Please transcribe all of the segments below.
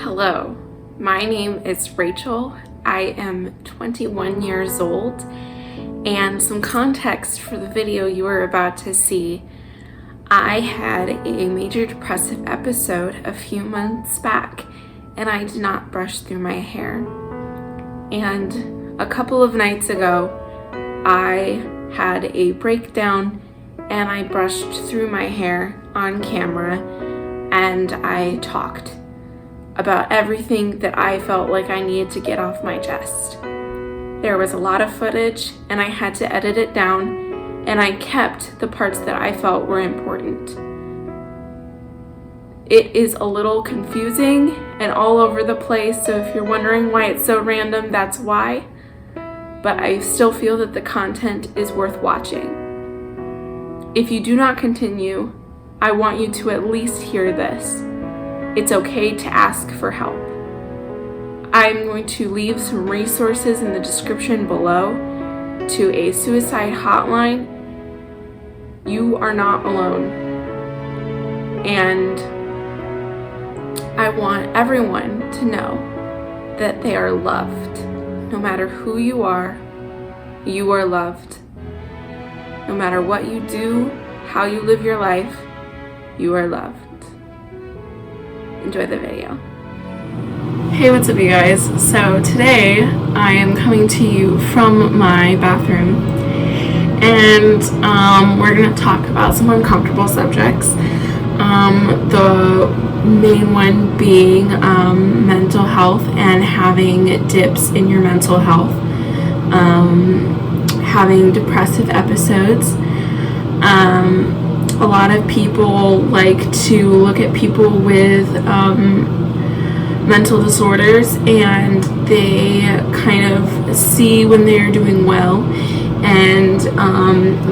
Hello, my name is Rachel. I am 21 years old, and some context for the video you are about to see. I had a major depressive episode a few months back, and I did not brush through my hair. And a couple of nights ago, I had a breakdown and I brushed through my hair on camera and I talked about everything that I felt like I needed to get off my chest. There was a lot of footage and I had to edit it down, and I kept the parts that I felt were important. It is a little confusing and all over the place, so if you're wondering why it's so random, that's why. But I still feel that the content is worth watching. If you do not continue, I want you to at least hear this. It's okay to ask for help. I'm going to leave some resources in the description below to a suicide hotline. You are not alone. And I want everyone to know that they are loved. No matter who you are loved. No matter what you do, how you live your life, you are loved. Enjoy the video. Hey, what's up you guys? So today I am coming to you from my bathroom, and we're going to talk about some uncomfortable subjects. The main one being mental health and having dips in your mental health, having depressive episodes. A lot of people like to look at people with mental disorders and they kind of see when they're doing well and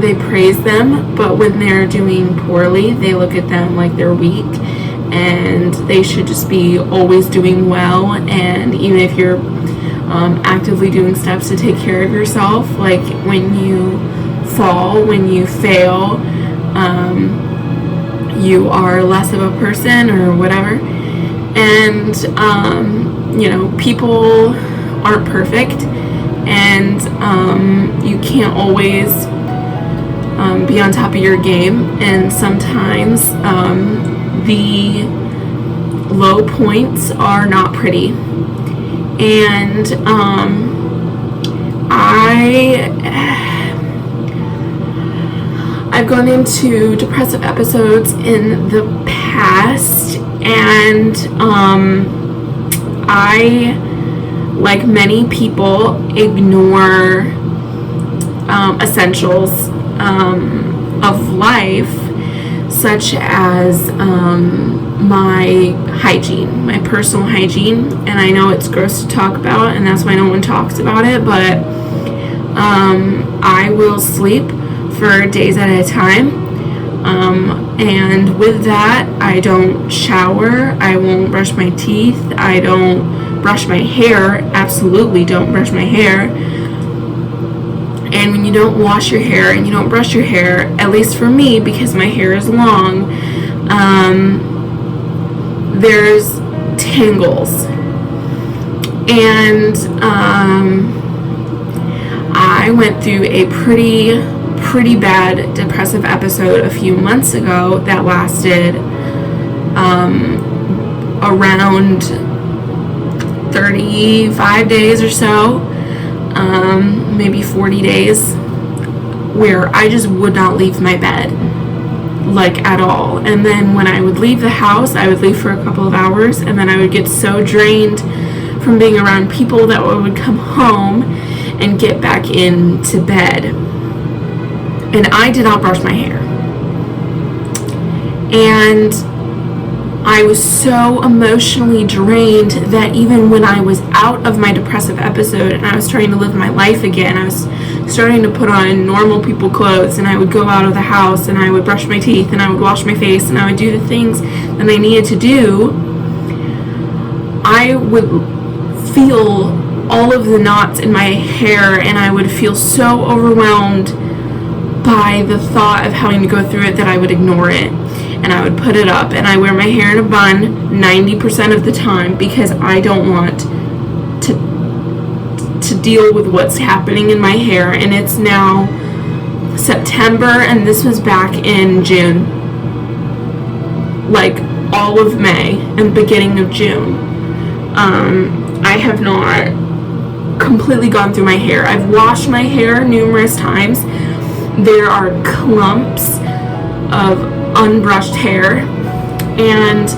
they praise them, but when they're doing poorly, they look at them like they're weak and they should just be always doing well. And even if you're actively doing steps to take care of yourself, like when you fall, when you fail, you are less of a person or whatever. And people aren't perfect, and you can't always be on top of your game, and sometimes the low points are not pretty. And I've gone into depressive episodes in the past, and I, like many people, ignore essentials of life, such as my hygiene, my personal hygiene. And I know it's gross to talk about, and that's why no one talks about it, but I will sleep for days at a time, and with that, I don't shower, I won't brush my teeth, I don't brush my hair, absolutely don't brush my hair. And when you don't wash your hair and you don't brush your hair, at least for me, because my hair is long, there's tangles. And I went through a pretty bad depressive episode a few months ago that lasted around 35 days or so, maybe 40 days, where I just would not leave my bed, like at all. And then when I would leave the house, I would leave for a couple of hours, and then I would get so drained from being around people that would come home and get back into bed. And I did not brush my hair. And I was so emotionally drained that even when I was out of my depressive episode and I was trying to live my life again, I was starting to put on normal people clothes, and I would go out of the house and I would brush my teeth and I would wash my face and I would do the things that I needed to do, I would feel all of the knots in my hair, and I would feel so overwhelmed by the thought of having to go through it that I would ignore it. and I would put it up, and I wear my hair in a bun 90% of the time because I don't want to deal with what's happening in my hair. And it's now September, and this was back in June, like all of May and beginning of June. I have not completely gone through my hair. I've washed my hair numerous times. There are clumps of unbrushed hair, and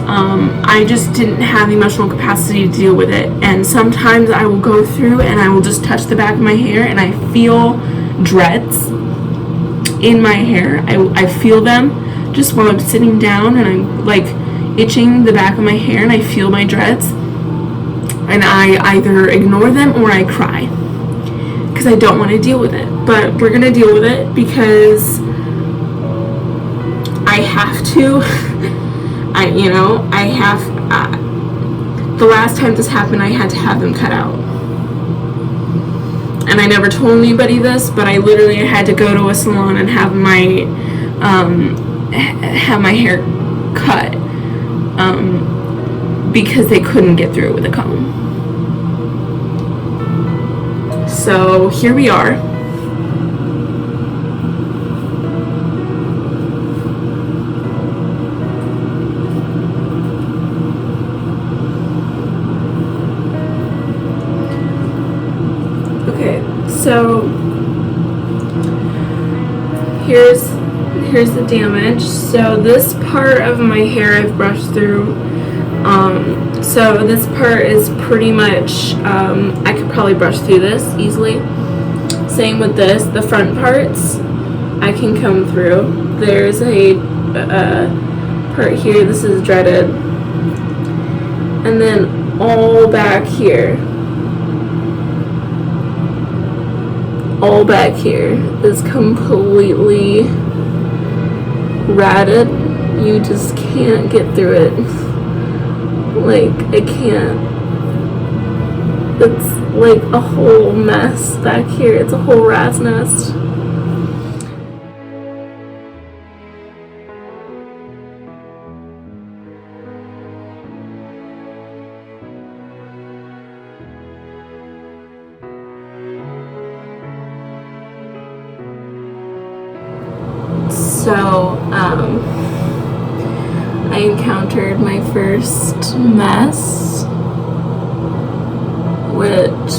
I just didn't have the emotional capacity to deal with it. And sometimes I will go through and I will just touch the back of my hair, and I feel dreads in my hair. I feel them just while I'm sitting down, and I'm like itching the back of my hair, and I feel my dreads, and I either ignore them or I cry because I don't want to deal with it. But we're gonna deal with it because I have to. The last time this happened, I had to have them cut out. And I never told anybody this, but I literally had to go to a salon and have my hair cut because they couldn't get through it with a comb. So here we are. Okay, so here's the damage. So this part of my hair I've brushed through. So this part is pretty much, I could probably brush through this easily. Same with this, the front parts I can comb through. There's a part here, this is dreaded. And then all back here is completely ratted. You just can't get through it. Like, I can't. It's like a whole mess back here. It's a whole rat's nest. So, I encountered my first mess, which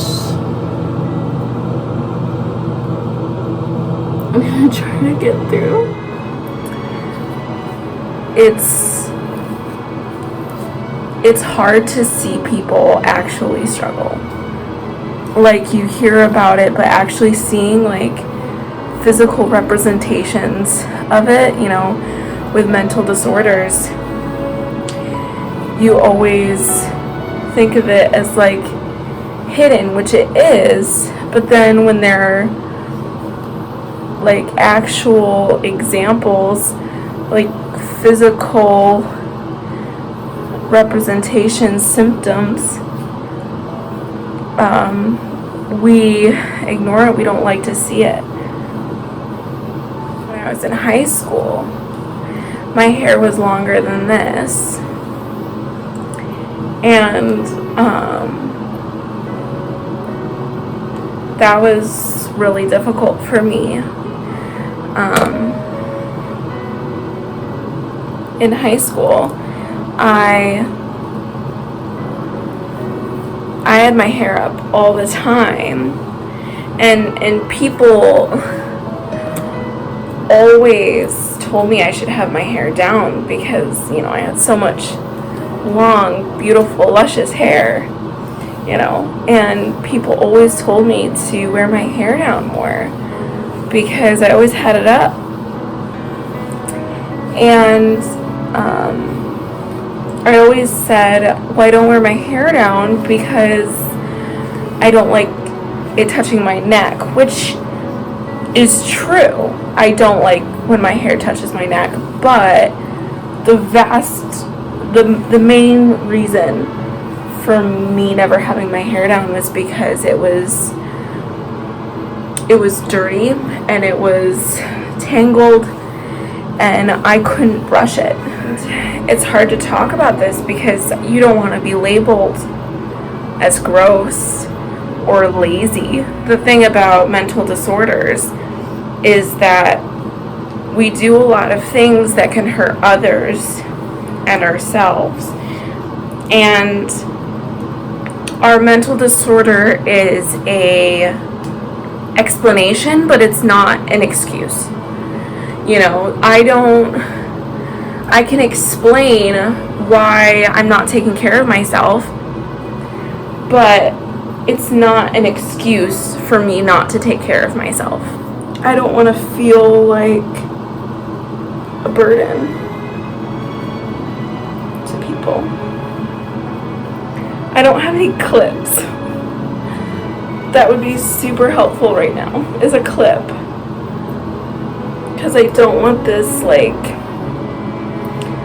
I'm gonna try to get through. It's hard to see people actually struggle. Like, you hear about it, but actually seeing like physical representations of it, with mental disorders, you always think of it as like hidden, which it is, but then when there are like actual examples, like physical representations, symptoms, we ignore it. We don't like to see it. When I was in high school, my hair was longer than this, and that was really difficult for me. In high school, I had my hair up all the time, and people always told me I should have my hair down because, I had so much long, beautiful, luscious hair, and people always told me to wear my hair down more because I always had it up. And I always said, well, I don't wear my hair down because I don't like it touching my neck, which is true. I don't like when my hair touches my neck, but the main reason for me never having my hair down was because it was dirty and it was tangled and I couldn't brush it. it's hard to talk about this because you don't want to be labeled as gross or lazy. The thing about mental disorders is that we do a lot of things that can hurt others and ourselves. And our mental disorder is a explanation, but it's not an excuse. You know, I can explain why I'm not taking care of myself, but it's not an excuse for me not to take care of myself. I don't want to feel like a burden to people. I don't have any clips. That would be super helpful right now, is a clip. Because I don't want this, like,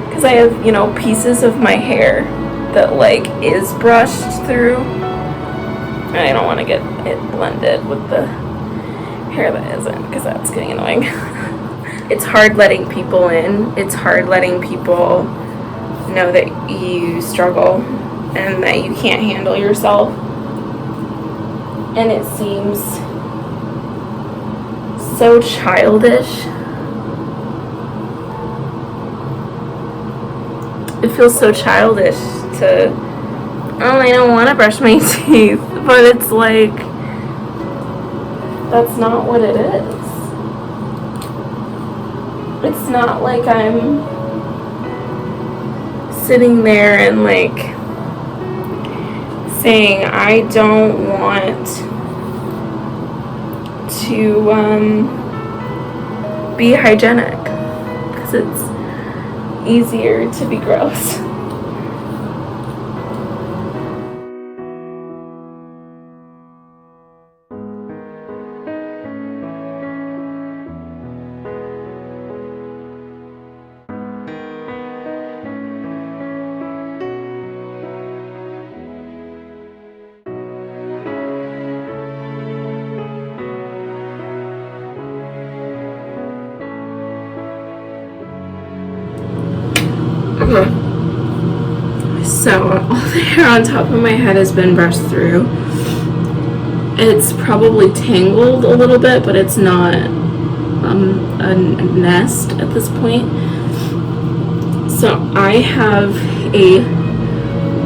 because I have, you know, pieces of my hair that, like, is brushed through. And I don't want to get it blended with the hair that isn't, because that's getting annoying. It's hard letting people in. It's hard letting people know that you struggle and that you can't handle yourself. And it seems so childish. It feels so childish to, oh, I don't want to brush my teeth. But it's like, that's not what it is. It's not like I'm sitting there and like saying I don't want to be hygienic because it's easier to be gross. Okay, so all the hair on top of my head has been brushed through. It's probably tangled a little bit, but it's not a nest at this point. So I have a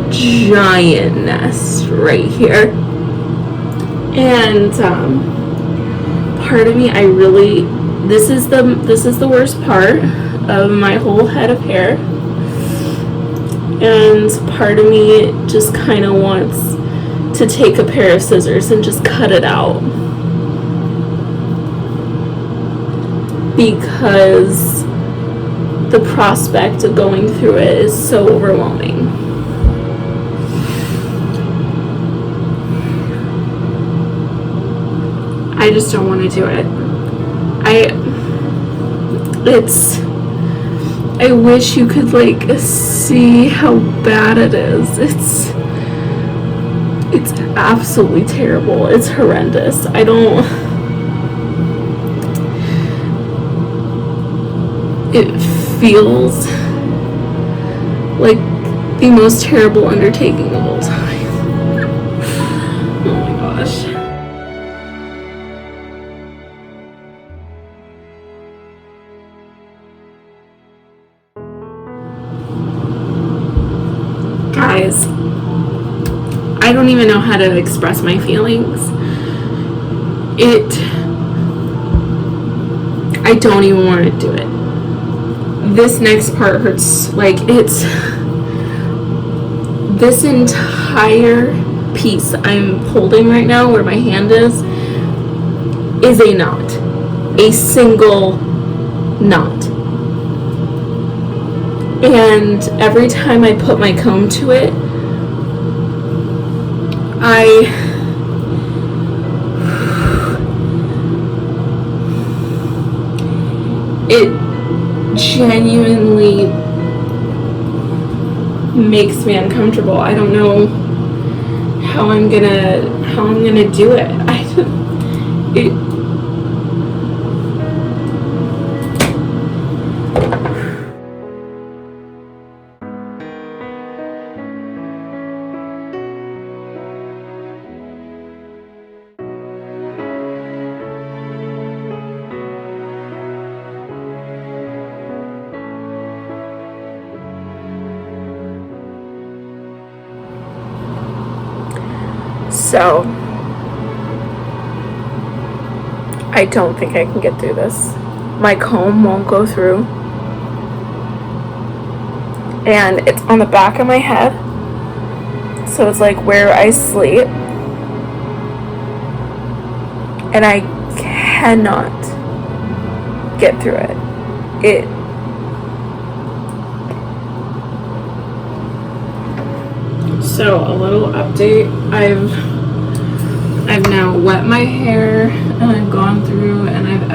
giant nest right here. And part of me, this is the worst part of my whole head of hair. And part of me just kind of wants to take a pair of scissors and just cut it out. Because the prospect of going through it is so overwhelming. I just don't want to do it. I wish you could like see how bad it is. It's absolutely terrible. It's horrendous. It feels like the most terrible undertaking of all time. Oh my gosh. Guys, I don't even know how to express my feelings. I don't even want to do it. This next part hurts. Like, it's this entire piece I'm holding right now where my hand is a knot. A single knot. And every time I put my comb to it, it genuinely makes me uncomfortable. I don't know how I'm gonna do it. So I don't think I can get through this. My comb won't go through. And it's on the back of my head. So it's like where I sleep. And I cannot get through it. So a little update. I've now wet my hair, and I've gone through and I've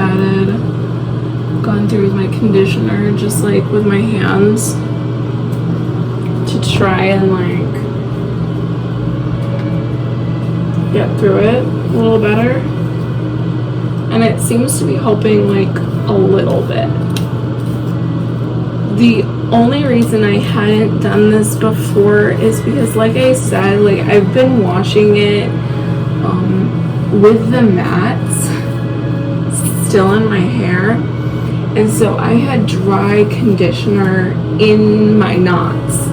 gone through with my conditioner, just like with my hands, to try and like get through it a little better. And it seems to be helping like a little bit. The only reason I hadn't done this before is because, like I said, like I've been washing it with the mats still in my hair, and so I had dry conditioner in my knots,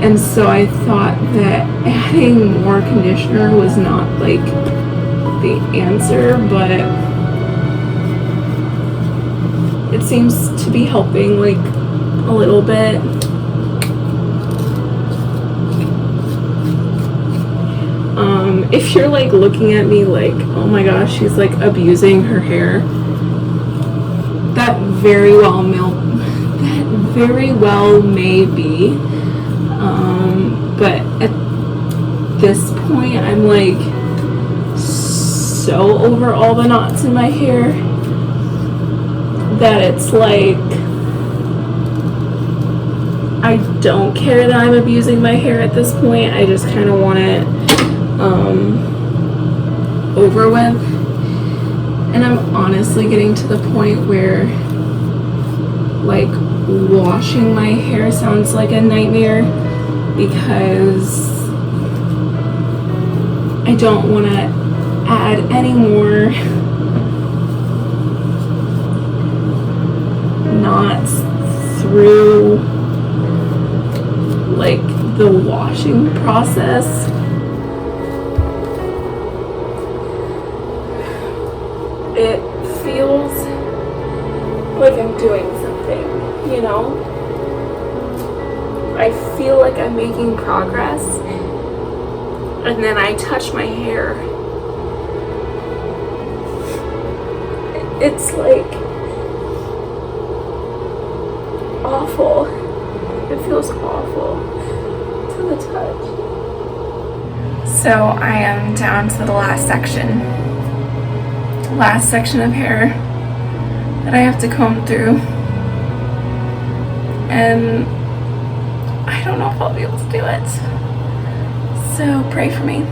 and so I thought that adding more conditioner was not like the answer, but it seems to be helping like a little bit. If you're like looking at me like, oh my gosh, she's like abusing her hair, that very well may be, but at this point I'm like so over all the knots in my hair that it's like I don't care that I'm abusing my hair at this point. I just kind of want it over with. And I'm honestly getting to the point where like washing my hair sounds like a nightmare, because I don't want to add any more knots through like the washing process. It feels like I'm doing something, you know? I feel like I'm making progress, and then I touch my hair. It's like awful. It feels awful to the touch. So I am down to the last section of hair that I have to comb through, and I don't know if I'll be able to do it, so pray for me.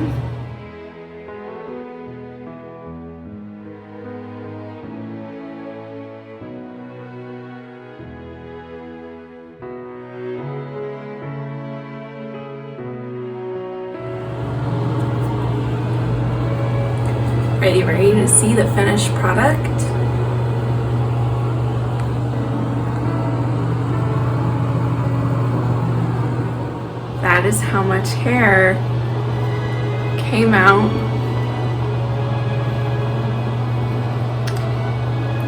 Ready to see the finished product? That is how much hair came out.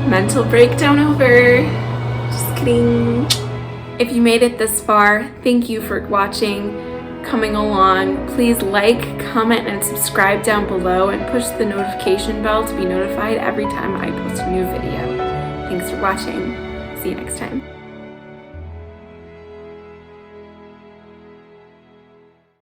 Mental breakdown over. Just kidding. If you made it this far, thank you for watching, coming along. Please like, comment, and subscribe down below, and push the notification bell to be notified every time I post a new video. Thanks for watching. See you next time.